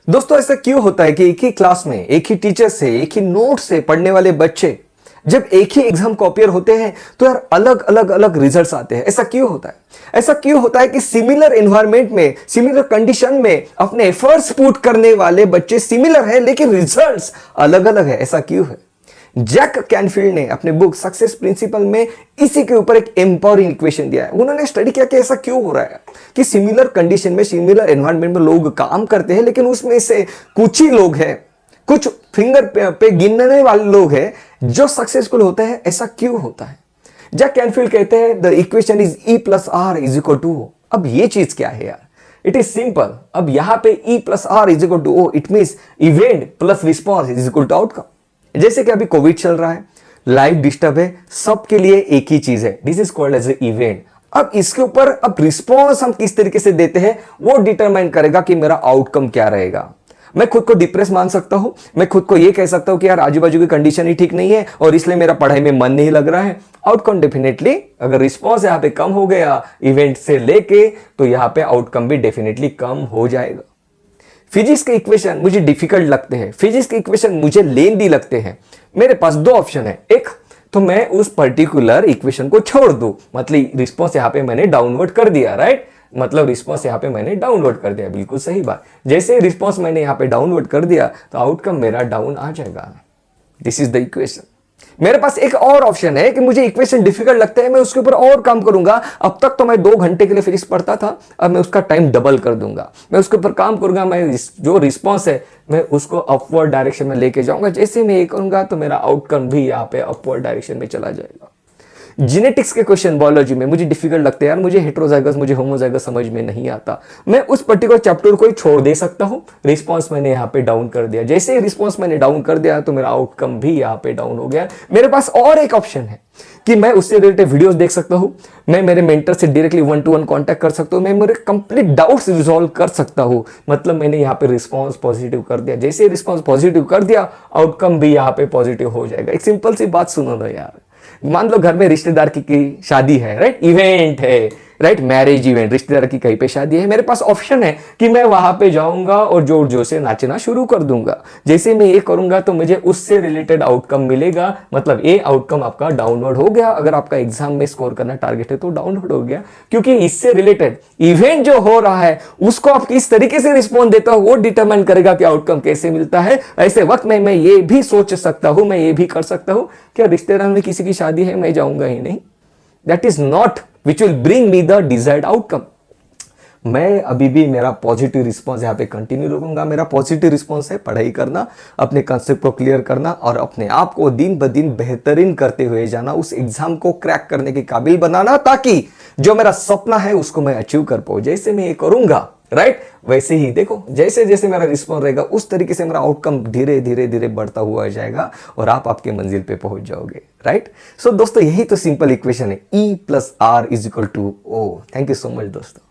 दोस्तों ऐसा क्यों होता है कि एक ही क्लास में एक ही टीचर से एक ही नोट से पढ़ने वाले बच्चे जब एक ही एग्जाम को अपियर होते हैं तो यार अलग अलग अलग रिजल्ट्स आते हैं? ऐसा क्यों होता है? ऐसा क्यों होता है कि सिमिलर एनवायरनमेंट में सिमिलर कंडीशन में अपने एफर्ट्स पुट करने वाले बच्चे सिमिलर है लेकिन रिजल्ट्स अलग अलग है? ऐसा क्यों है? जैक कैनफील्ड ने अपने बुक सक्सेस प्रिंसिपल में इसी के ऊपर एक एम्पावरिंग इक्वेशन दिया है। उन्होंने स्टडी किया कि ऐसा क्यों हो रहा है कि सिमिलर कंडीशन में सिमिलर एनवायरनमेंट में लोग काम करते हैं लेकिन उसमें से कुछ ही लोग हैं, कुछ फिंगर पे गिनने वाले लोग हैं जो सक्सेसफुल होते हैं। ऐसा क्यों होता है? जैक कैनफील्ड कहते हैं the equation is E plus R is equal to O। अब ये चीज क्या है यार? It is simple. अब यहां पे E plus R is equal to O, it means event plus response is equal to outcome. जैसे कि अभी कोविड चल रहा है, लाइफ डिस्टर्ब है, सबके लिए एक ही चीज है, this is called as a event. अब इसके ऊपर अब रिस्पॉन्स हम किस तरीके से देते हैं वो डिटरमाइन करेगा कि मेरा आउटकम क्या रहेगा। मैं खुद को डिप्रेस मान सकता हूं, मैं खुद को ये कह सकता हूं कि यार आजू बाजू की कंडीशन ही ठीक नहीं है और इसलिए मेरा पढ़ाई में मन नहीं लग रहा है। आउटकम डेफिनेटली, अगर रिस्पॉन्स यहां पे कम हो गया इवेंट से लेके, तो यहां पे आउटकम भी डेफिनेटली कम हो जाएगा। फिजिक्स के इक्वेशन मुझे डिफिकल्ट लगते हैं, फिजिक्स के इक्वेशन मुझे लेंदी लगते हैं। मेरे पास दो ऑप्शन है, एक तो मैं उस पर्टिकुलर इक्वेशन को छोड़ दूं, मतलब रिस्पॉन्स यहां पे मैंने डाउनवर्ड कर दिया, राइट? मतलब रिस्पॉन्स यहां पे मैंने डाउनवर्ड कर दिया, बिल्कुल सही बात। जैसे रिस्पॉन्स मैंने यहां पे डाउनवर्ड कर दिया तो आउटकम मेरा डाउन आ जाएगा। This is the equation. मेरे पास एक और ऑप्शन है कि मुझे इक्वेशन डिफिकल्ट लगता है, मैं उसके ऊपर और काम करूंगा। अब तक तो मैं 2 घंटे के लिए फिजिक्स पढ़ता था, अब मैं उसका टाइम डबल कर दूंगा, मैं उसके ऊपर काम करूंगा। मैं जो रिस्पॉन्स है मैं उसको अपवर्ड डायरेक्शन में लेके जाऊंगा। जैसे मैं ये करूंगा तो मेरा आउटकम भी यहाँ पे अपवर्ड डायरेक्शन में चला जाएगा। जेनेटिक्स के क्वेश्चन बायोलॉजी में मुझे डिफिकल्ट लगते हैं यार, मुझे हेटेरोजाइगस मुझे होमोजाइगस समझ में नहीं आता। मैं उस पर्टिकुलर चैप्टर को ही छोड़ दे सकता हूं। रिस्पांस मैंने यहां पे डाउन कर दिया, जैसे ही रिस्पांस मैंने डाउन कर दिया तो मेरा आउटकम भी यहां पे डाउन हो गया। मेरे पास और एक ऑप्शन है कि मैं उससे रिलेटेड वीडियोस देख सकता हूं, मैं मेरे मेंटर से डायरेक्टली 1-to-1 कांटेक्ट कर सकता हूं, मैं मेरे कंप्लीट डाउट्स रिजॉल्व कर सकता हूं। मतलब मैंने यहां पे रिस्पांस पॉजिटिव कर दिया, जैसे ही रिस्पांस पॉजिटिव कर दिया आउटकम भी यहां पे पॉजिटिव हो जाएगा। एक सिंपल सी बात सुनो ना यार, मान लो घर में रिश्तेदार की शादी है, राइट? इवेंट है, राइट? मैरिज इवेंट, रिश्तेदार की कहीं पे शादी है। मेरे पास ऑप्शन है कि मैं वहां पे जाऊंगा और जोर जोर से नाचना शुरू कर दूंगा। जैसे मैं ये करूंगा तो मुझे उससे रिलेटेड आउटकम मिलेगा। मतलब ये आउटकम आपका डाउनलोड हो गया। अगर आपका एग्जाम में स्कोर करना टारगेट है तो डाउनलोड हो गया, क्योंकि इससे रिलेटेड इवेंट जो हो रहा है उसको आप किस तरीके से रिस्पॉन्ड देता हो वो डिटरमाइन करेगा कि आउटकम कैसे मिलता है। ऐसे वक्त में मैं ये भी सोच सकता हूं, मैं ये भी कर सकता हूं कि रिश्तेदार में किसी की शादी है, मैं जाऊंगा ही नहीं। That is not which will bring me the desired outcome। मैं अभी भी मेरा पॉजिटिव रिस्पॉन्स यहाँ पे कंटिन्यू रखूंगा। मेरा पॉजिटिव रिस्पॉन्स है पढ़ाई करना, अपने कंसेप्ट को क्लियर करना और अपने आप को दिन ब दिन बेहतरीन करते हुए जाना, उस एग्जाम को क्रैक करने के काबिल बनाना, ताकि जो मेरा सपना है उसको मैं अचीव कर पाऊं। जैसे मैं ये करूंगा, राइट, वैसे ही देखो जैसे जैसे मेरा रिस्पॉन्स रहेगा उस तरीके से मेरा आउटकम धीरे धीरे धीरे बढ़ता हुआ जाएगा और आप आपके मंजिल पे पहुंच जाओगे, राइट? सो दोस्तों यही तो सिंपल इक्वेशन है, E plus R is equal to O। Thank you so much दोस्तों।